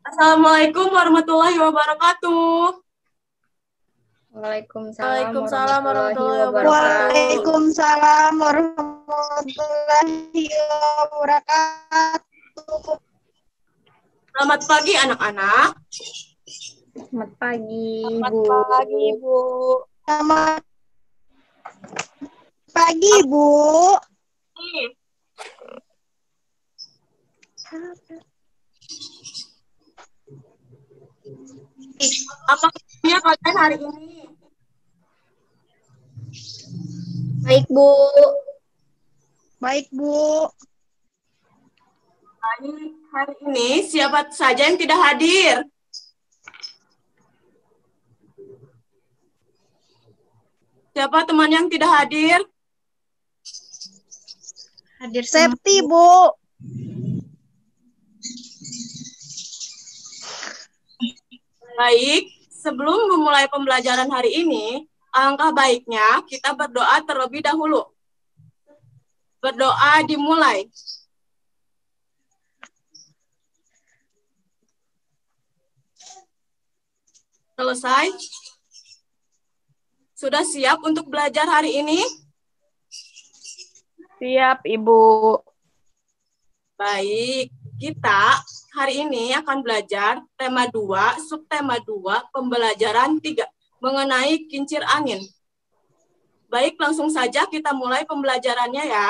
Assalamualaikum warahmatullahi wabarakatuh. Waalaikumsalam Waalaikumsalam warahmatullahi warahmatullahi wabarakatuh. wabarakatuh. Waalaikumsalam warahmatullahi wabarakatuh. Selamat pagi anak-anak. Selamat pagi, Selamat Bu. pagi, Bu. Selamat pagi, Bu. Apa kabarnya kalian hari ini? Baik, Bu. Baik, Bu. Hari ini siapa saja yang tidak hadir? Siapa teman yang tidak hadir? Hadir Septi, Bu. Baik, sebelum memulai pembelajaran hari ini, alangkah baiknya kita berdoa terlebih dahulu. Berdoa dimulai. Selesai? Sudah siap untuk belajar hari ini? Siap, Ibu. Baik, kita hari ini akan belajar tema 2, subtema 2, pembelajaran 3, mengenai kincir angin. Baik, langsung saja kita mulai pembelajarannya ya.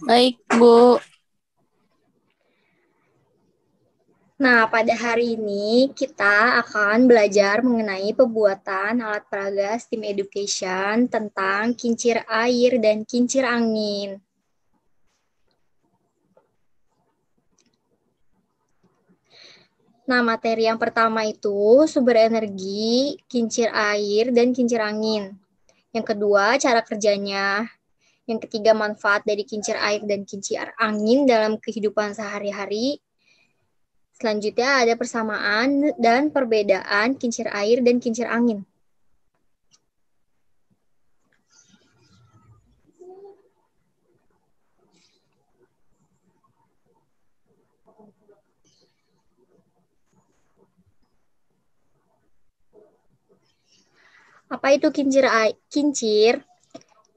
Baik, Bu. Nah, pada hari ini kita akan belajar mengenai pembuatan alat peraga STEAM Education tentang kincir air dan kincir angin. Nah, materi yang pertama itu sumber energi, kincir air, dan kincir angin. Yang kedua, cara kerjanya. Yang ketiga, manfaat dari kincir air dan kincir angin dalam kehidupan sehari-hari. Selanjutnya ada persamaan dan perbedaan kincir air dan kincir angin. Apa itu kincir?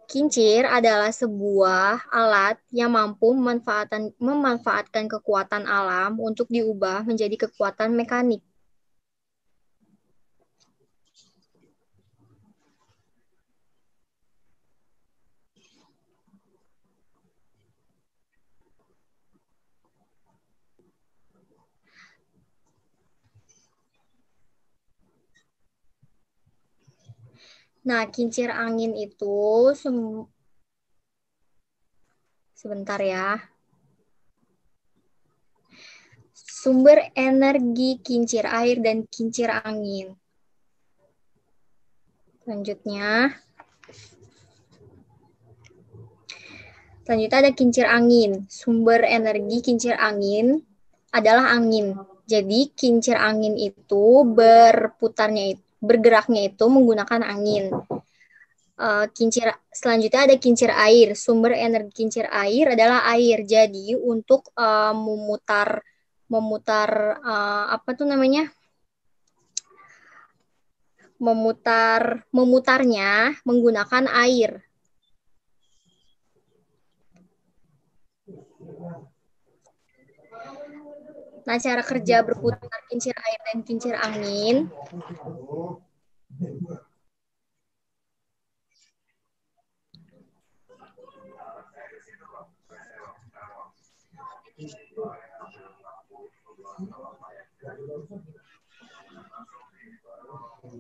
Kincir adalah sebuah alat yang mampu memanfaatkan kekuatan alam untuk diubah menjadi kekuatan mekanik. Nah, kincir angin itu sebentar ya. Sumber energi kincir air dan kincir angin. Selanjutnya ada kincir angin. Sumber energi kincir angin adalah angin. Jadi kincir angin itu bergeraknya itu menggunakan angin. Selanjutnya ada kincir air. Sumber energi kincir air adalah air. Jadi untuk memutarnya menggunakan air. Nah, cara kerja berputar kincir air dan kincir angin.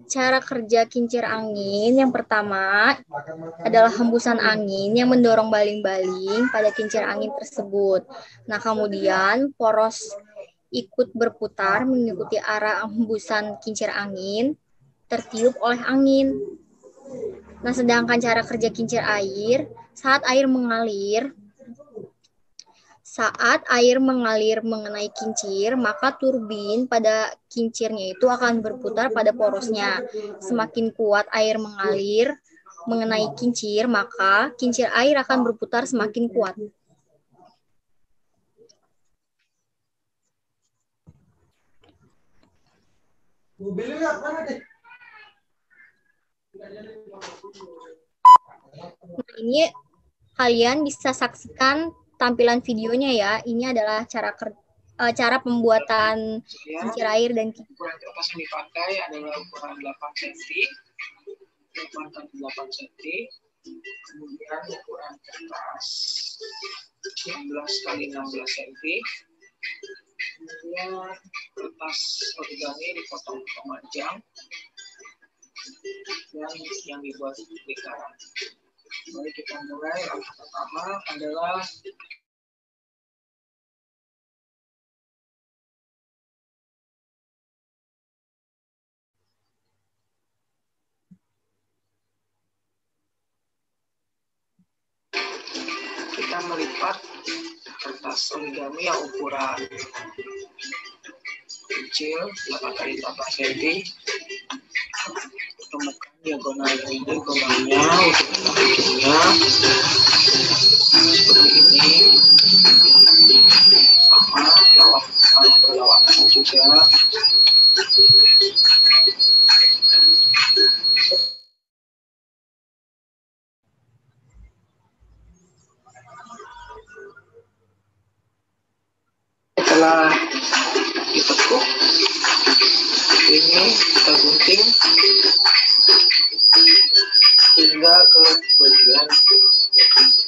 Cara kerja kincir angin yang pertama adalah hembusan angin yang mendorong baling-baling pada kincir angin tersebut. Nah, kemudian poros ikut berputar mengikuti arah hembusan kincir angin tertiup oleh angin. Nah, sedangkan cara kerja kincir air, saat air mengalir mengenai kincir, maka turbin pada kincirnya itu akan berputar pada porosnya. Semakin kuat air mengalir mengenai kincir, maka kincir air akan berputar semakin kuat. Nah, ini kalian bisa saksikan tampilan videonya ya. Ini adalah cara pembuatan kincir air dan ukuran kertas yang dipakai adalah ukuran 8 cm, 8 cm, kemudian ukuran kertas 16 kali 16 cm, kemudian kertas origami dipotong panjang dan yang dibuat lingkaran. Mari kita mulai. Langkah pertama adalah kita melipat kertas origami yang ukuran kecil 8 kali 8 cm. Temukan diagonal ini, diagonalnya untuk ujungnya seperti ini, sama berlawanan juga. Setelah ditekuk, ini kita gunting hingga ke bagian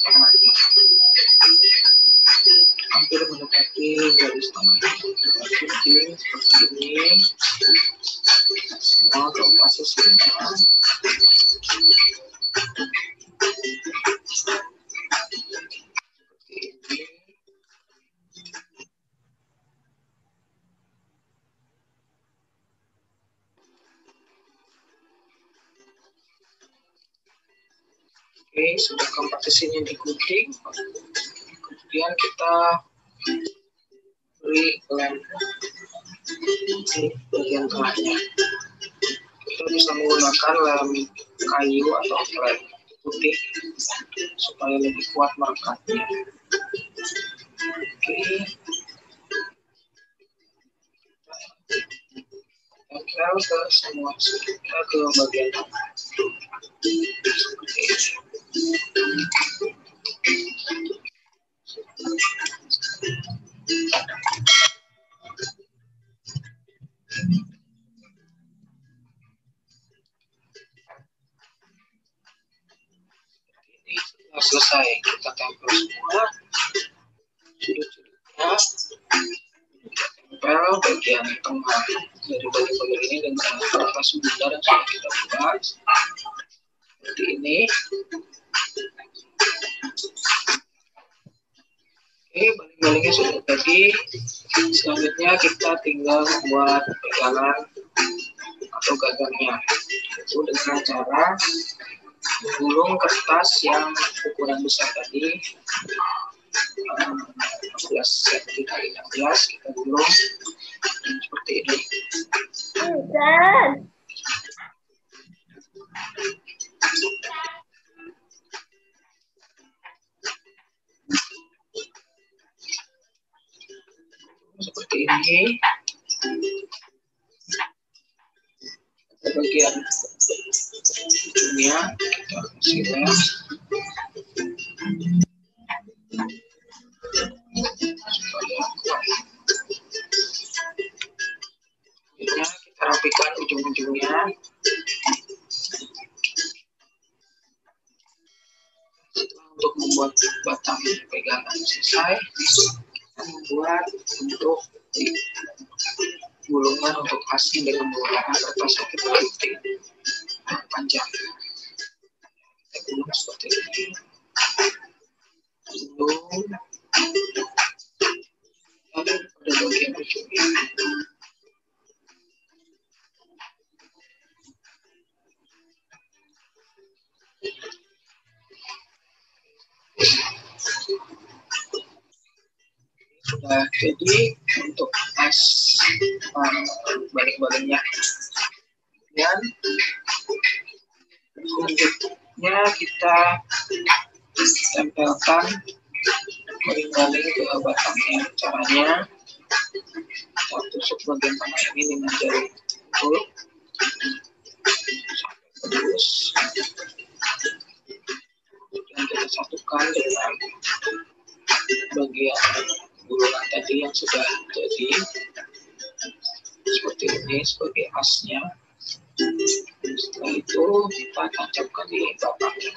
tengahnya, hampir mendekati garis tengah. Kita gunting seperti ini, semua ke posisinya. Oke, sudah komposisinya digunting. Kemudian kita beri lem di bagian tengahnya. Kita bisa menggunakan lem kayu atau lem putih supaya lebih kuat merekatnya. Oke, tempel ke semua ke bagian tengah. Seperti ini. Setelah selesai kita tempel semua sudut-sudutnya, tempel bagian tengah dari bagian ini dengan kertas bundar yang sudah kita buat seperti ini. Oke, baling-balingnya sudah jadi. Selanjutnya kita tinggal membuat pegangan atau gagangnya, itu dengan cara menggulung kertas yang ukuran besar tadi 16 cm kali 16, kita gulung seperti ini. Seperti ini. Bagian ujungnya kita kasih lem supaya kuat. Ini kita rapikan ujung-ujungnya. Setelah untuk membuat batang pegangan selesai, kita membuat bentuk gulungan untuk asing dengan menggunakan kertas yang kita gunting panjang. Kita gulung seperti ini. Gulung pada bagian ujungnya. Sudah jadi untuk es balik-baliknya. Dan selanjutnya kita tempelkan baling-baling ke batangnya. Caranya kita tusuk bagian tengah ini dengan jari. kumpul. Terus kemudian kita satukan dengan bagian gulungan tadi yang sudah jadi seperti ini sebagai asnya. Setelah itu kita tancapkan di batangnya.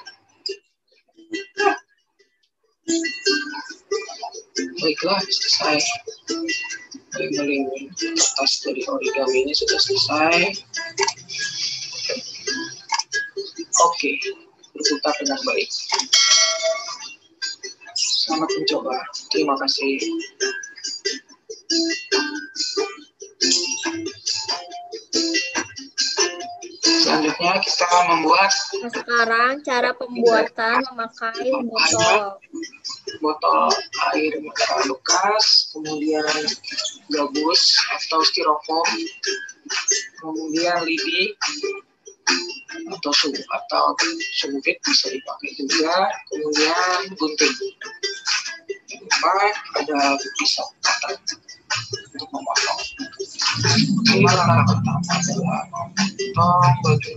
Baiklah, selesai. Baling-baling kertas dari origami ini sudah selesai. Oke, berputar dengan baik. Selamat mencoba. Terima kasih. Selanjutnya kita membuat. Nah, sekarang cara pembuatan memakai botol air mineral Lukas, kemudian gabus atau styrofoam, kemudian lidi atau sumpit bisa dipakai juga, kemudian gunting. Jangan lupa ada pisau katak untuk memotong. Langkah pertama adalah memotong baju.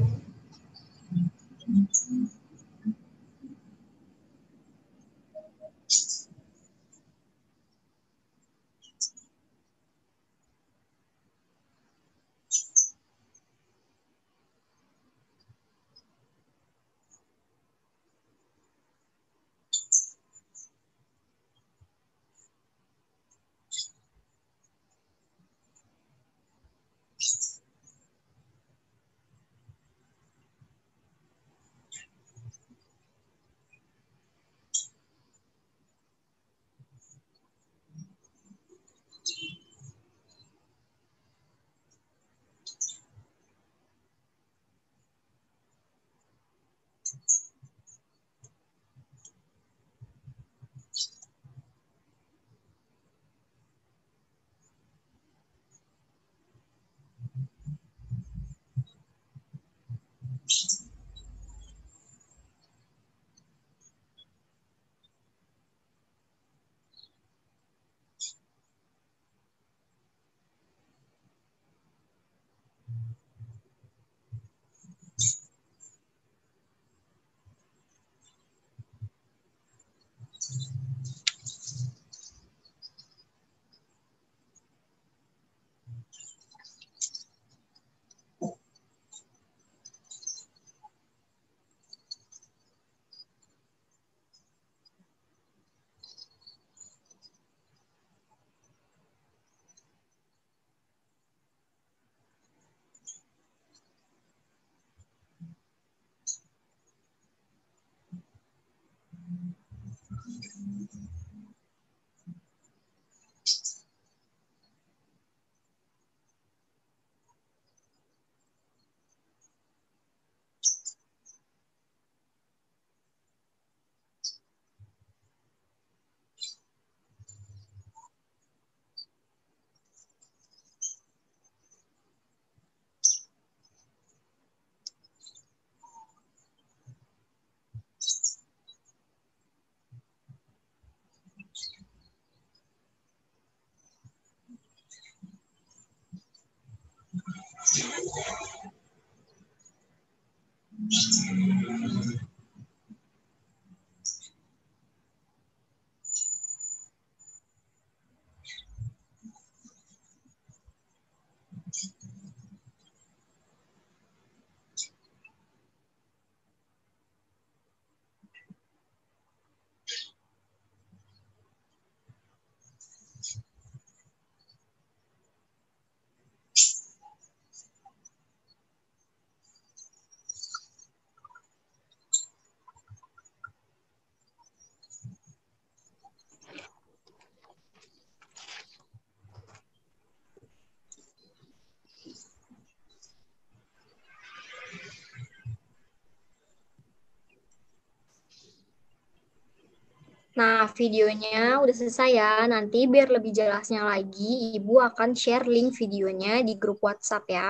Nah, videonya udah selesai ya. Nanti biar lebih jelasnya lagi, Ibu akan share link videonya di grup WhatsApp ya.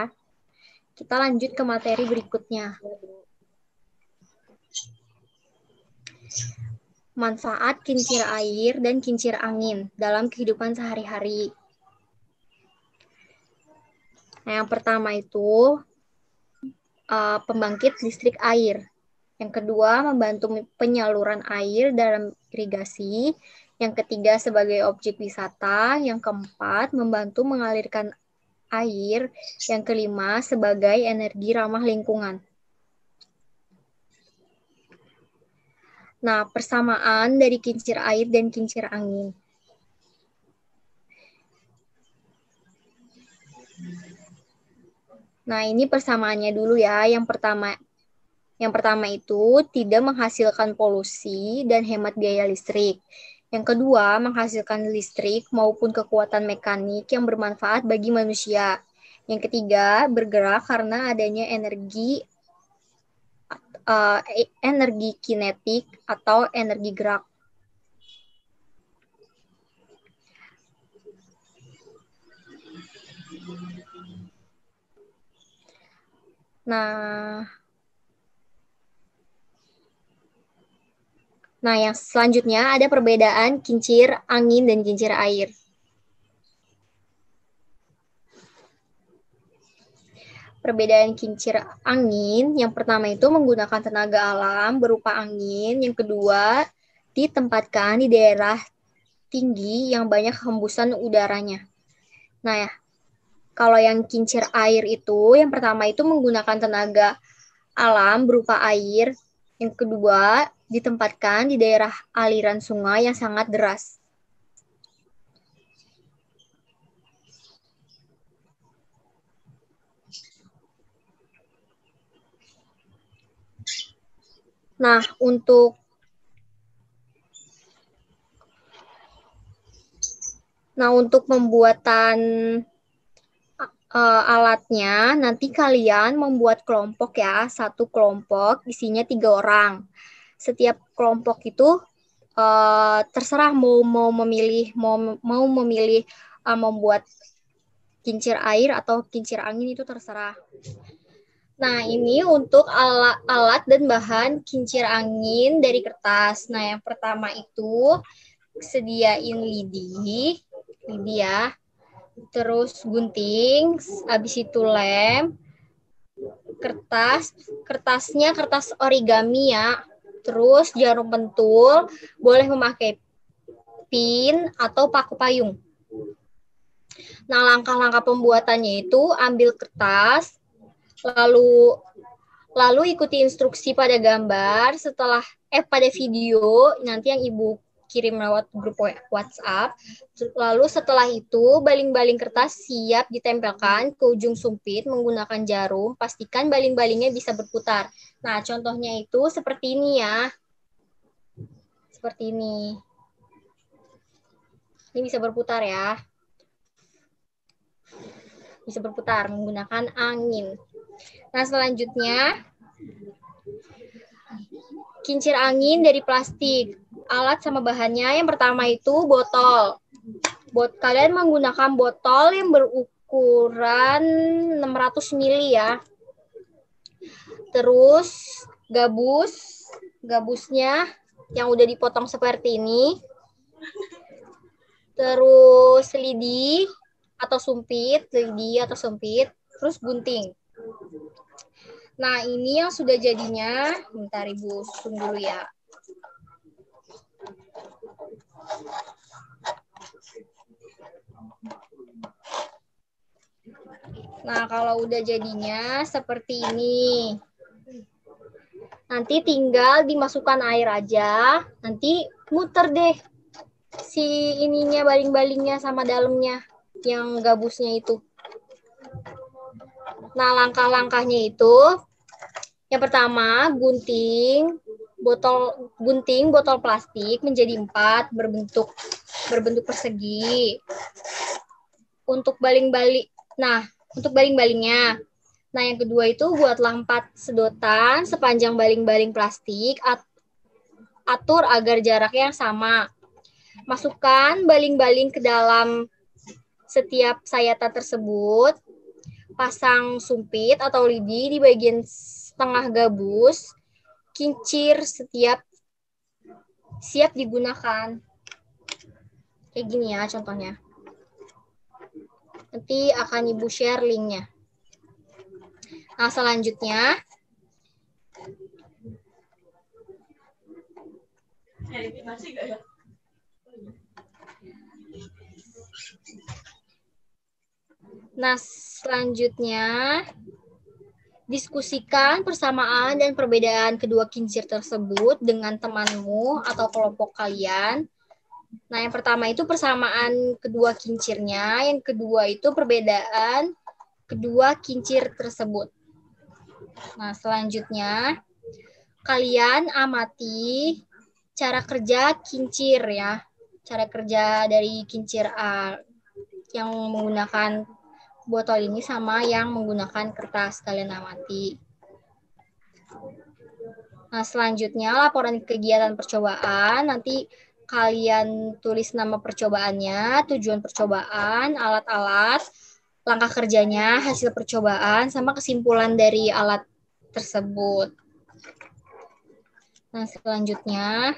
Kita lanjut ke materi berikutnya. Manfaat kincir air dan kincir angin dalam kehidupan sehari-hari. Nah, yang pertama itu pembangkit listrik air. Yang kedua, membantu penyaluran air dalam irigasi. Yang ketiga, sebagai objek wisata. Yang keempat, membantu mengalirkan air. Yang kelima, sebagai energi ramah lingkungan. Nah, persamaan dari kincir air dan kincir angin. Nah, ini persamaannya dulu ya. Yang pertama itu tidak menghasilkan polusi dan hemat biaya listrik. Yang kedua, menghasilkan listrik maupun kekuatan mekanik yang bermanfaat bagi manusia. Yang ketiga, bergerak karena adanya energi kinetik atau energi gerak. Nah, yang selanjutnya ada perbedaan kincir angin dan kincir air. Perbedaan kincir angin, yang pertama itu menggunakan tenaga alam berupa angin, yang kedua ditempatkan di daerah tinggi yang banyak hembusan udaranya. Nah, ya, kalau yang kincir air itu, yang pertama itu menggunakan tenaga alam berupa air, yang kedua ditempatkan di daerah aliran sungai yang sangat deras. Nah, untuk pembuatan alatnya, nanti kalian membuat kelompok ya, satu kelompok isinya 3 orang. Setiap kelompok itu terserah mau memilih membuat kincir air atau kincir angin, itu terserah. Nah, ini untuk alat dan bahan kincir angin dari kertas. Nah, yang pertama itu sediain lidi ya. Terus gunting, habis itu lem, kertasnya kertas origami ya. Terus jarum pentul, boleh memakai pin atau paku payung. Nah, langkah-langkah pembuatannya itu ambil kertas, lalu ikuti instruksi pada gambar, pada video nanti yang Ibu kirim lewat grup WhatsApp. Lalu setelah itu baling-baling kertas siap ditempelkan ke ujung sumpit menggunakan jarum. Pastikan baling-balingnya bisa berputar. Nah, contohnya itu seperti ini ya. Seperti ini. Ini bisa berputar ya. Bisa berputar menggunakan angin. Nah, selanjutnya kincir angin dari plastik. Alat sama bahannya, yang pertama itu botol. Kalian menggunakan botol yang berukuran 600 ml ya. Terus gabusnya yang udah dipotong seperti ini. Terus lidi atau sumpit, terus gunting. Nah, ini yang sudah jadinya. Bentar Ibu susun dulu ya. Nah, kalau udah jadinya seperti ini. Nanti tinggal dimasukkan air aja. Nanti muter deh si ininya, baling-balingnya sama dalamnya yang gabusnya itu. Nah, langkah-langkahnya itu yang pertama gunting botol plastik menjadi 4 berbentuk persegi. Untuk baling-balingnya. Nah, yang kedua itu buatlah 4 sedotan sepanjang baling-baling plastik. Atur agar jaraknya sama. Masukkan baling-baling ke dalam setiap sayatan tersebut. Pasang sumpit atau lidi di bagian tengah gabus. Kincir siap digunakan. Kayak gini ya contohnya. Nanti akan Ibu share linknya. Nah, selanjutnya diskusikan persamaan dan perbedaan kedua kincir tersebut dengan temanmu atau kelompok kalian. Nah, yang pertama itu persamaan kedua kincirnya, yang kedua itu perbedaan kedua kincir tersebut. Nah, selanjutnya kalian amati cara kerja kincir ya. Cara kerja dari kincir A yang menggunakan botol ini sama yang menggunakan kertas, kalian amati. Nah, selanjutnya laporan kegiatan percobaan, nanti kalian tulis nama percobaannya, tujuan percobaan, alat-alat, langkah kerjanya, hasil percobaan, sama kesimpulan dari alat tersebut. Nah, selanjutnya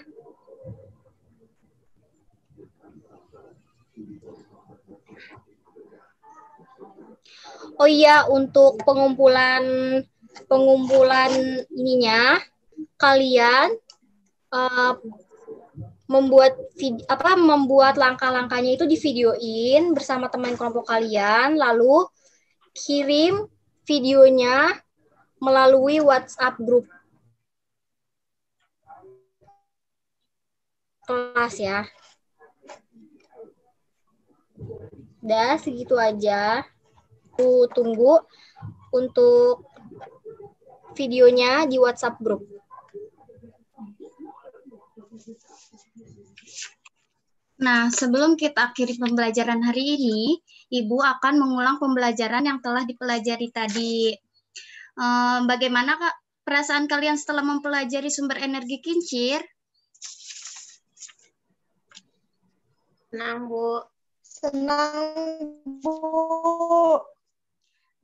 oh iya, untuk pengumpulan ininya, kalian membuat langkah-langkahnya itu divideoin bersama teman kelompok kalian, lalu kirim videonya melalui WhatsApp grup kelas ya. Udah segitu aja. Aku tunggu untuk videonya di WhatsApp grup. Nah, sebelum kita akhiri pembelajaran hari ini, Ibu akan mengulang pembelajaran yang telah dipelajari tadi. Bagaimana Kak perasaan kalian setelah mempelajari sumber energi kincir? Senang, Bu. Senang, Bu.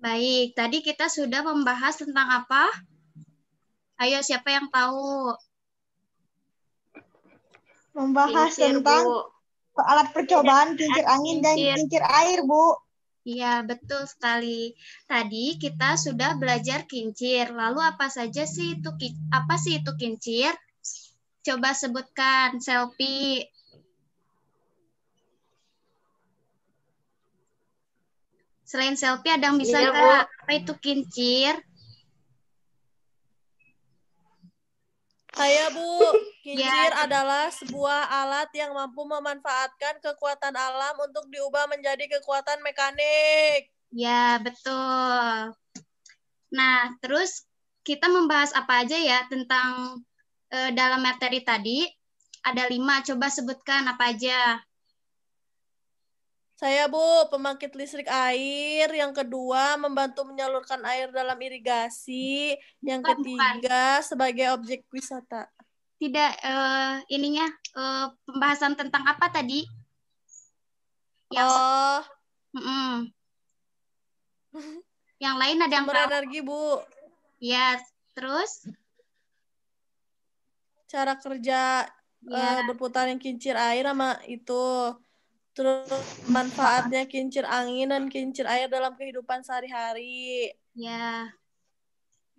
Baik, tadi kita sudah membahas tentang apa? Ayo, siapa yang tahu? Membahas Kincir, tentang Bu. alat percobaan kincir angin dan kincir air, Bu. Iya, betul sekali. Tadi kita sudah belajar kincir. Lalu apa sih itu kincir? Coba sebutkan, Selfie. Selain Selfie, ada yang bisa Iya, nggak? Bu. Apa itu kincir? Saya, Bu. Kincir Ya. adalah sebuah alat yang mampu memanfaatkan kekuatan alam untuk diubah menjadi kekuatan mekanik. Ya, betul. Nah, terus kita membahas apa aja ya tentang dalam materi tadi? Ada 5, coba sebutkan apa aja. Saya, Bu, pembangkit listrik air. Yang kedua, membantu menyalurkan air dalam irigasi. Yang ketiga, sebagai objek wisata. Tidak, pembahasan tentang apa tadi? Yang lain ada yang sumber tahu? energi, Bu. Ya, terus? Cara kerja berputarnya kincir air sama itu. Terus manfaatnya kincir angin dan kincir air dalam kehidupan sehari-hari. Ya.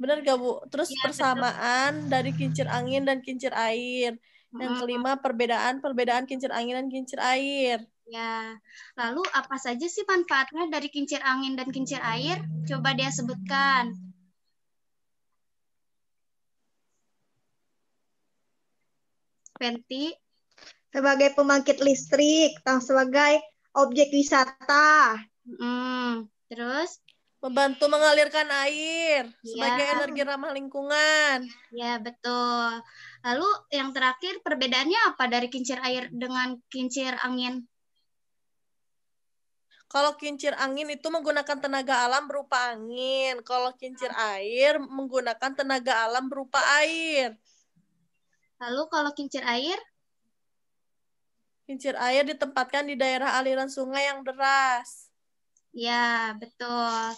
Benar gak, Bu? Terus Ya, persamaan dari kincir angin dan kincir air. Yang kelima, perbedaan kincir angin dan kincir air. Ya. Lalu apa saja sih manfaatnya dari kincir angin dan kincir air? Coba dia sebutkan. Penti. Sebagai pembangkit listrik, dan sebagai objek wisata. Terus? Membantu mengalirkan air sebagai energi ramah lingkungan. Ya, betul. Lalu yang terakhir, perbedaannya apa dari kincir air dengan kincir angin? Kalau kincir angin itu menggunakan tenaga alam berupa angin. Kalau kincir air menggunakan tenaga alam berupa air. Lalu kalau kincir air? Kincir air ditempatkan di daerah aliran sungai yang deras. Ya, betul.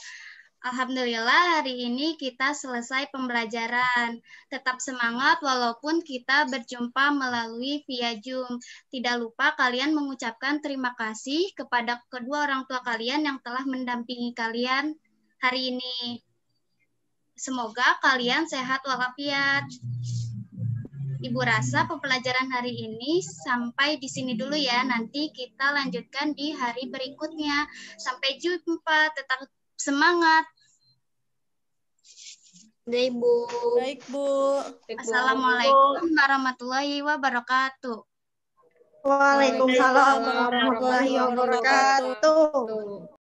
Alhamdulillah hari ini kita selesai pembelajaran. Tetap semangat walaupun kita berjumpa melalui via Zoom. Tidak lupa kalian mengucapkan terima kasih kepada kedua orang tua kalian yang telah mendampingi kalian hari ini. Semoga kalian sehat walafiat. Ibu rasa pembelajaran hari ini sampai di sini dulu ya. Nanti kita lanjutkan di hari berikutnya. Sampai jumpa, tetap semangat. Baik, Bu. Baik, Bu. Assalamualaikum warahmatullahi wabarakatuh. Waalaikumsalam Waalaikumsalam warahmatullahi wabarakatuh.